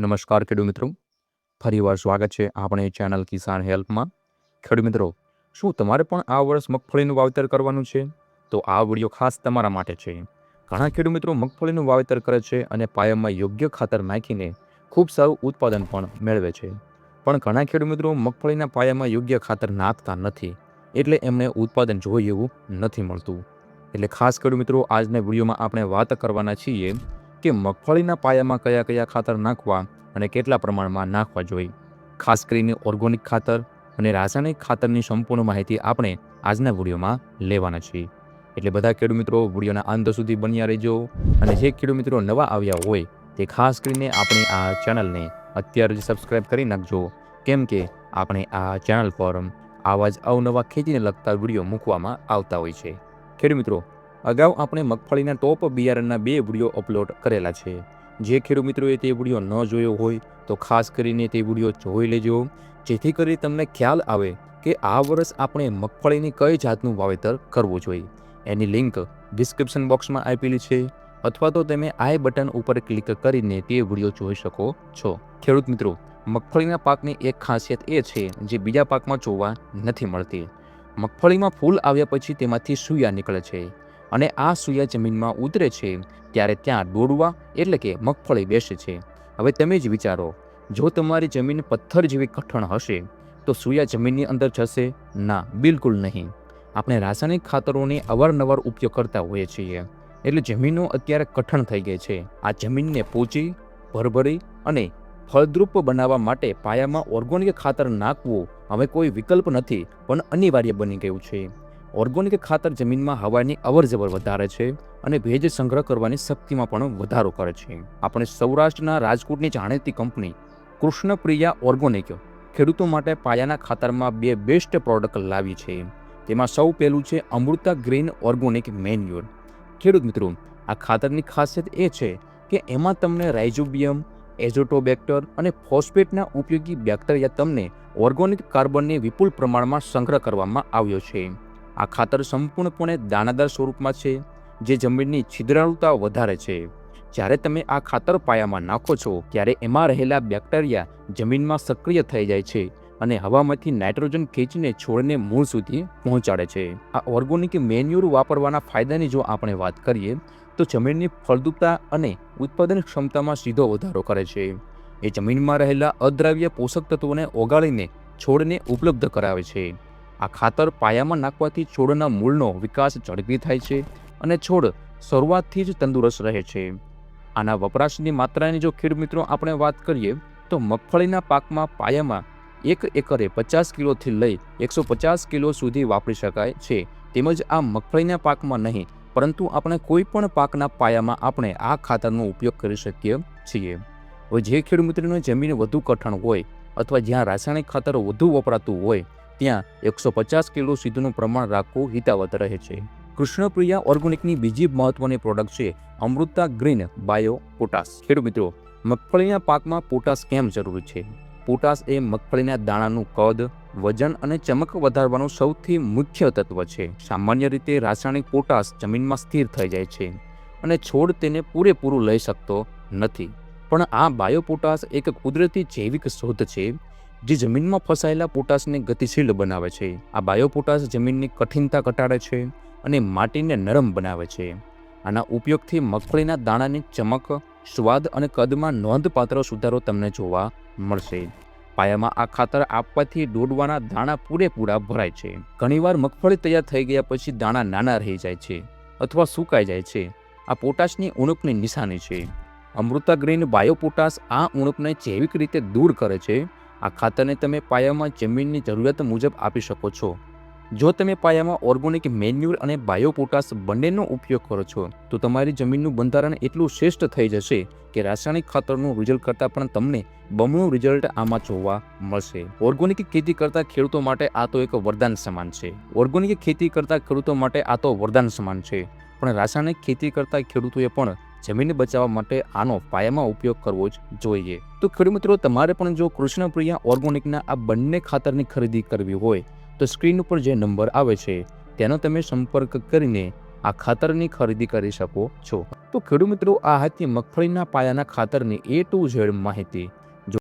નમસ્કાર ખેડૂત મિત્રો, ફરીવાર સ્વાગત છે આપણે ચેનલ કિસાન હેલ્પમાં. ખેડૂત મિત્રો, શું તમારે પણ આ વર્ષ મગફળીનું વાવેતર કરવાનું છે? તો આ વિડીયો ખાસ તમારા માટે છે. ઘણા ખેડૂત મિત્રો મગફળીનું વાવેતર કરે છે અને પાયામાં યોગ્ય ખાતર નાખીને ખૂબ સારું ઉત્પાદન પણ મેળવે છે. પણ ઘણા ખેડૂત મિત્રો મગફળીના પાયામાં યોગ્ય ખાતર નાખતા નથી, એટલે એમને ઉત્પાદન જોઈએ એવું નથી મળતું. એટલે ખાસ ખેડૂત મિત્રો, આજના વિડીયોમાં આપણે વાત કરવાના છીએ કે મગફળીના પાયામાં કયા કયા ખાતર નાખવા અને કેટલા પ્રમાણમાં નાખવા જોઈએ. ખાસ કરીને ઓર્ગોનિક ખાતર અને રાસાયણિક ખાતરની સંપૂર્ણ માહિતી આપણે આજના વિડીયોમાં લેવાના છીએ. એટલે બધા ખેડૂત મિત્રો વિડીયોના અંત સુધી બન્યા રહેજો. અને જે ખેડૂત મિત્રો નવા આવ્યા હોય તે ખાસ કરીને આપણી આ ચેનલને અત્યારે જ સબસ્ક્રાઈબ કરી નાખજો, કેમ કે આપણે આ ચેનલ પર આવા જ અવનવા ખેતીને લગતા વિડીયો મૂકવામાં આવતા હોય છે. ખેડૂત મિત્રો, અગાઉ આપણે મગફળીના ટોપ બિયારણના 2 વિડીયો અપલોડ કરેલા છે. જે ખેડૂત મિત્રોએ તે વિડીયો ન જોયો હોય તો ખાસ કરીને તે વિડીયો જોઈ લેજો, જેથી કરી તમને ખ્યાલ આવે કે આ વર્ષ આપણે મગફળીની કઈ જાતનું વાવેતર કરવું જોઈએ. એની લિંક ડિસ્ક્રિપ્શન બોક્સમાં આપેલી છે, અથવા તો તમે આઈ બટન ઉપર ક્લિક કરીને તે વિડીયો જોઈ શકો છો. ખેડૂત મિત્રો, મગફળીના પાકની એક ખાસિયત એ છે જે બીજા પાકમાં જોવા નથી મળતી. મગફળીમાં ફૂલ આવ્યા પછી તેમાંથી સૂયા નીકળે છે અને આ સૂયા જમીનમાં ઉતરે છે ત્યારે ત્યાં ડોડવા એટલે કે મગફળી બેસે છે. હવે તમે જ વિચારો, જો તમારી જમીન પથ્થર જેવી કઠણ હશે તો સૂયા જમીનની અંદર જશે? ના, બિલકુલ નહીં. આપણે રાસાયણિક ખાતરોને અવારનવાર ઉપયોગ કરતા હોઈએ છીએ, એટલે જમીનો અત્યારે કઠણ થઈ ગઈ છે. આ જમીનને પોચી, ભરભરી અને ફળદ્રુપ બનાવવા માટે પાયામાં ઓર્ગોનિક ખાતર નાખવું હવે કોઈ વિકલ્પ નથી, પણ અનિવાર્ય બની ગયું છે. ઓર્ગોનિક ખાતર જમીનમાં હવાની અવરજવર વધારે છે અને ભેજ સંગ્રહ કરવાની શક્તિમાં પણ વધારો કરે છે. આપણે સૌરાષ્ટ્રના રાજકોટની જાણીતી કંપની કૃષ્ણપ્રિયા ઓર્ગોનિક ખેડૂતો માટે પાયાના ખાતરમાં 2 બેસ્ટ પ્રોડક્ટ લાવી છે. તેમાં સૌ પહેલું છે અમૃતા ગ્રીન ઓર્ગોનિક મેન્યુર. ખેડૂત મિત્રો, આ ખાતરની ખાસિયત એ છે કે એમાં તમને રાઇઝોબિયમ, એઝોટોબેક્ટર અને ફોસ્ફેટના ઉપયોગી બેક્ટેરિયા તમને ઓર્ગોનિક કાર્બનને વિપુલ પ્રમાણમાં સંગ્રહ કરવામાં આવ્યો છે. આ ખાતર સંપૂર્ણપણે દાણાદાર સ્વરૂપમાં છે, જે જમીનની છિદ્રાળુતા વધારે છે. જ્યારે તમે આ ખાતર પાયામાં નાખો છો ત્યારે એમાં રહેલા બેક્ટેરિયા જમીનમાં સક્રિય થઈ જાય છે અને હવામાંથી નાઇટ્રોજન ખેંચીને છોડને મૂળ સુધી પહોંચાડે છે. આ ઓર્ગોનિક મેન્યુર વાપરવાના ફાયદાની જો આપણે વાત કરીએ તો જમીનની ફળદ્રુપતા અને ઉત્પાદન ક્ષમતામાં સીધો વધારો કરે છે. એ જમીનમાં રહેલા અદ્રાવ્ય પોષક તત્વોને ઓગાળીને છોડને ઉપલબ્ધ કરાવે છે. આ ખાતર પાયામાં નાખવાથી છોડના મૂળનો વિકાસ ઝડપી થાય છે અને છોડ શરૂઆતથી જ તંદુરસ્ત રહે છે. આના વપરાશની માત્રાની જો ખેડૂત મિત્રો આપણે વાત કરીએ તો મગફળીના પાકમાં પાયામાં 1 એકરે 50 કિલોથી લઈ 150 કિલો સુધી વાપરી શકાય છે. તેમજ આ મગફળીના પાકમાં નહીં, પરંતુ આપણે કોઈ પણ પાકના પાયામાં આપણે આ ખાતરનો ઉપયોગ કરી શકીએ છીએ. હવે જે ખેડૂત મિત્રોની જમીન વધુ કઠણ હોય અથવા જ્યાં રાસાયણિક ખાતર વધુ વપરાતું હોય ત્યાં 150 કિલો સુધીનું પ્રમાણ રાખવું હિતાવહ રહે છે. કૃષ્ણપ્રિયા ઓર્ગોનિકની બીજી મહત્વની પ્રોડક્ટ છે અમૃતા ગ્રીન બાયો પોટાશ. ખેડૂત મિત્રો, મગફળીના પાકમાં પોટાશ કેમ જરૂરી છે? પોટાશ એ મગફળીના દાણાનું કદ, વજન અને ચમક વધારવાનું સૌથી મુખ્ય તત્વ છે. સામાન્ય રીતે રાસાયણિક પોટાશ જમીનમાં સ્થિર થઈ જાય છે અને છોડ તેને પૂરેપૂરું લઈ શકતો નથી. પણ આ બાયો પોટાશ એક કુદરતી જૈવિક શોધ છે જે જમીનમાં ફસાયેલા પોટાશને ગતિશીલ બનાવે છે. આ બાયો પોટાશ જમીનની કઠિનતા ઘટાડે છે અને માટીને નરમ બનાવે છે. આના ઉપયોગથી મગફળીના દાણાની ચમક, સ્વાદ અને કદમાં નોંધપાત્ર સુધારો તમને જોવા મળશે. પાયામાં આ ખાતર આપવાથી ડોડવાના દાણા પૂરેપૂરા ભરાય છે. ઘણીવાર મગફળી તૈયાર થઈ ગયા પછી દાણા નાના રહી જાય છે અથવા સુકાઈ જાય છે. આ પોટાશની ઉણપની નિશાની છે. અમૃતા ગ્રીન બાયો પોટાશ આ ઉણપને જૈવિક રીતે દૂર કરે છે. આ ખાતરને તમે પાયામાં જમીનની જરૂરિયાત મુજબ આપી શકો છો. જો તમે પાયામાં ઓર્ગોનિક મેન્યુર અને બાયો પોટાશ બંનેનો ઉપયોગ કરો છો તો તમારી જમીનનું બંધારણ એટલું શ્રેષ્ઠ થઈ જશે કે રાસાયણિક ખાતરનું રિઝલ્ટ કરતાં પણ તમને બમણું રિઝલ્ટ આમાં જોવા મળશે. ઓર્ગોનિક ખેતી કરતા ખેડૂતો માટે આ તો એક વરદાન સમાન છે. ઓર્ગોનિક ખેતી કરતા ખેડૂતો માટે આ તો વરદાન સમાન છે. પણ રાસાયણિક ખેતી કરતા ખેડૂતોએ પણ જમીન બચાવવા માટે આનો પાયામાં ઉપયોગ કરવો જ જોઈએ. તો ખેડૂત મિત્રો, તમારે પણ જો કૃષ્ણપ્રિયા ઓર્ગોનિકના આ બંને ખાતરની ખરીદી કરવી હોય તો સ્ક્રીન ઉપર જે નંબર આવે છે તેનો તમે સંપર્ક કરીને આ ખાતરની ખરીદી કરી શકો છો. તો ખેડૂત મિત્રો, આ હતી મગફળીના પાયાના ખાતરની A to Z માહિતી.